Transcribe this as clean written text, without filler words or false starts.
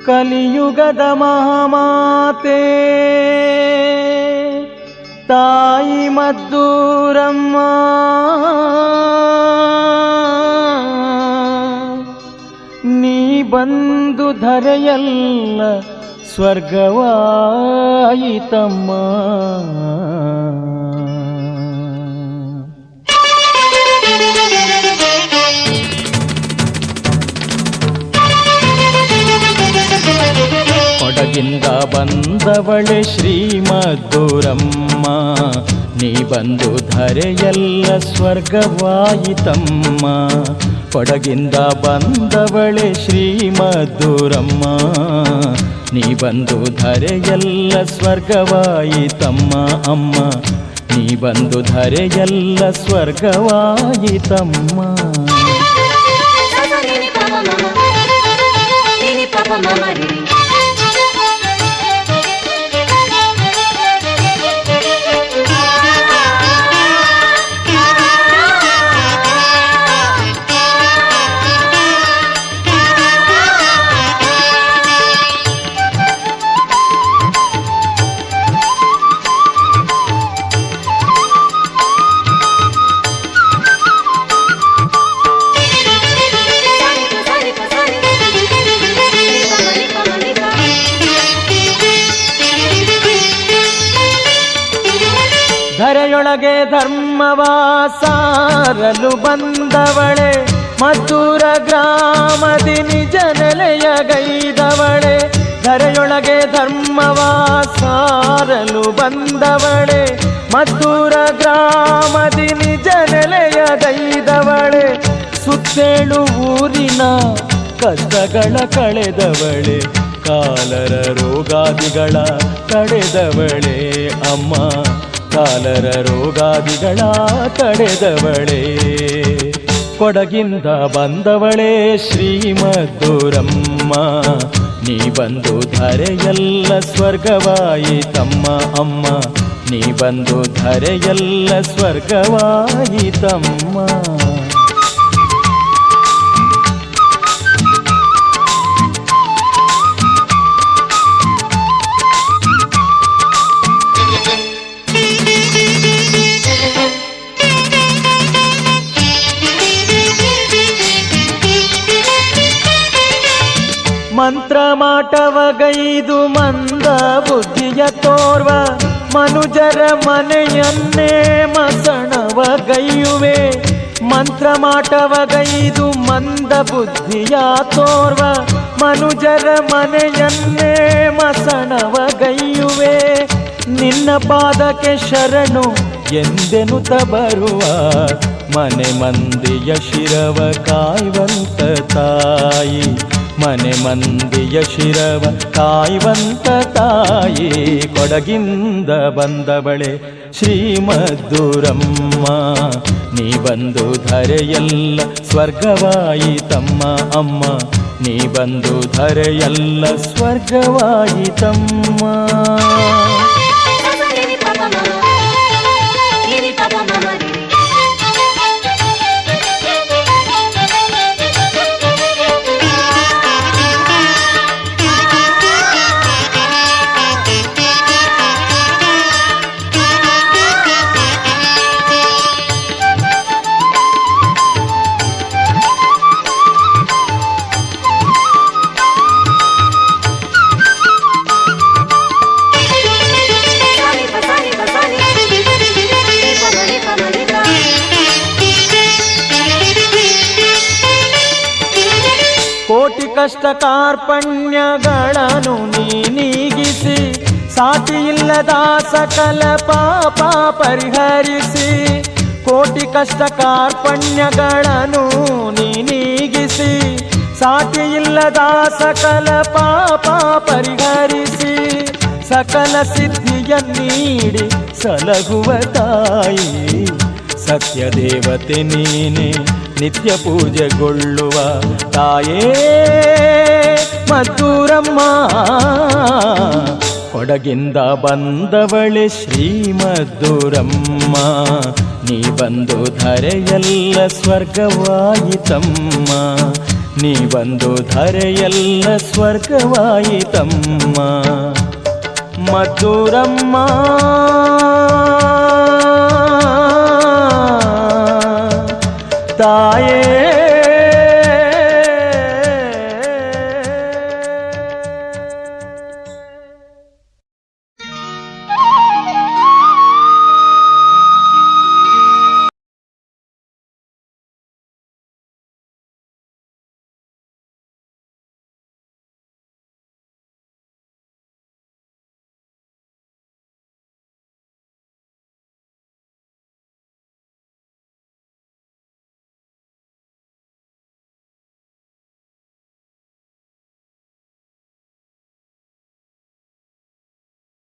ಕಲಿಯುಗದ ಮಹಾಮಾತೆ ತಾಯಿ ಮದ್ದೂರಮ್ಮ ನೀ ಬಂದು ಧರೆಯಲ್ಲ ಸ್ವರ್ಗವಾಯಿತಮ್ಮ. ಕೊಡಗಿಂದ ಬಂದವಳೆ ಶ್ರೀಮದ್ದೂರಮ್ಮ ನೀ ಬಂದು ಧರೆಯಲ್ಲ ಸ್ವರ್ಗವಾಯಿತಮ್ಮ. ಕೊಡಗಿಂದ ಬಂದವಳೆ ಶ್ರೀಮದ್ದೂರಮ್ಮ ನೀ ಬಂದು ಧರೆಯಲ್ಲ ಸ್ವರ್ಗವಾಯಿತಮ್ಮ. ಅಮ್ಮ ನೀ ಬಂದು ಧರೆಯಲ್ಲ ಸ್ವರ್ಗವಾಯಿತಮ್ಮ. ಧರೆಯೊಳಗೆ ಧರ್ಮವ ಸಾರಲು ಬಂದವಳೆ ಮದ್ದೂರ ಗ್ರಾಮದಿ ನಿಜ ನೆಲೆಯಗೈದವಳೆ. ಧರೆಯೊಳಗೆ ಧರ್ಮವ ಸಾರಲು ಬಂದವಳೆ ಮದ್ದೂರ ಗ್ರಾಮದಿ ನಿಜ ನೆಲೆಯಗೈದವಳೆ. ಸುತ್ತೇಳು ಊರಿನ ಕಷ್ಟಗಳ ಕಳೆದವಳೆ ಕಾಲರ ರೋಗಾದಿಗಳ ತಡೆದವಳೆ. ಅಮ್ಮ ಕಾಲರ ರೋಗಾದಿಗಳ ತಡೆದವಳೆ. ಕೊಡಗಿಂದ ಬಂದವಳೆ ಶ್ರೀಮದ್ದೂರಮ್ಮ ನೀ ಬಂದು ಧರೆಯಲ್ಲ ಸ್ವರ್ಗವಾಯಿತಮ್ಮ. ಅಮ್ಮ ನೀ ಬಂದು ಧರೆಯಲ್ಲ ಸ್ವರ್ಗವಾಯಿತಮ್ಮ. ಮಂತ್ರ ಮಾಟವಗೈದು ಮಂದ ಬುದ್ಧಿಯ ತೋರ್ವ ಮನುಜರ ಮನೆಯನ್ನೇ ಮಸಣವಗೈಯುವೆ. ಮಂತ್ರ ಮಾಟವಗೈದು ಮಂದ ಬುದ್ಧಿಯ ತೋರ್ವ ಮನುಜರ ಮನೆಯನ್ನೇ ಮಸಣವಗೈಯುವೆ. ನಿನ್ನ ಪಾದಕ್ಕೆ ಶರಣು ಎಂದೆನುತ ಬರುವ ಮನೆ ಮಂದಿಯ ಶಿರವ ಕಾಯುವಂತ ತಾಯಿ. ಮನೆ ಮಂದಿಯ ಶಿರವ ಕಾಯುವಂತ ತಾಯಿ. ಕೊಡಗಿಂದ ಬಂದವಳೆ ಶ್ರೀಮದ್ದೂರಮ್ಮ ನೀ ಬಂದು ಧರೆಯಲ್ಲ ಸ್ವರ್ಗವಾಯಿತಮ್ಮ. ಅಮ್ಮ ನೀ ಬಂದು ಧರೆಯಲ್ಲ ಸ್ವರ್ಗವಾಯಿತಮ್ಮ. ಕೋಟಿ ಕಷ್ಟ ಕಾರ್ಪಣ್ಯಗಳನ್ನು ನೀಗಿಸಿ ಸಾಟಿ ಇಲ್ಲದ ಸಕಲ ಪಾಪ ಪರಿಹರಿಸಿ. ಕೋಟಿ ಕಷ್ಟ ಕಾರ್ಪಣ್ಯಗಳನ್ನು ನೀಗಿಸಿ ಸಾಟಿ ಇಲ್ಲದ ಸಕಲ ಪಾಪ ಪರಿಹರಿಸಿ. ಸಕಲ ಸಿದ್ಧಿಯ ನೀಡಿ ಸಲಹುವ ತಾಯಿ. ಸತ್ಯ ದೇವತೆ ನೀನೆ ನಿತ್ಯ ಪೂಜೆಗೊಳ್ಳುವ ತಾಯೇ ಮದ್ದೂರಮ್ಮ. ಕೊಡಗಿಂದ ಬಂದವಳೆ ಶ್ರೀಮದ್ದೂರಮ್ಮ ನೀ ಬಂದು ಧರೆಯಲ್ಲ ಸ್ವರ್ಗವಾಯಿತಮ್ಮ. ನೀ ಬಂದು ಧರೆಯೆಲ್ಲ ಸ್ವರ್ಗವಾಯಿತಮ್ಮ ಮಧುರಮ್ಮ ತಾಯೇ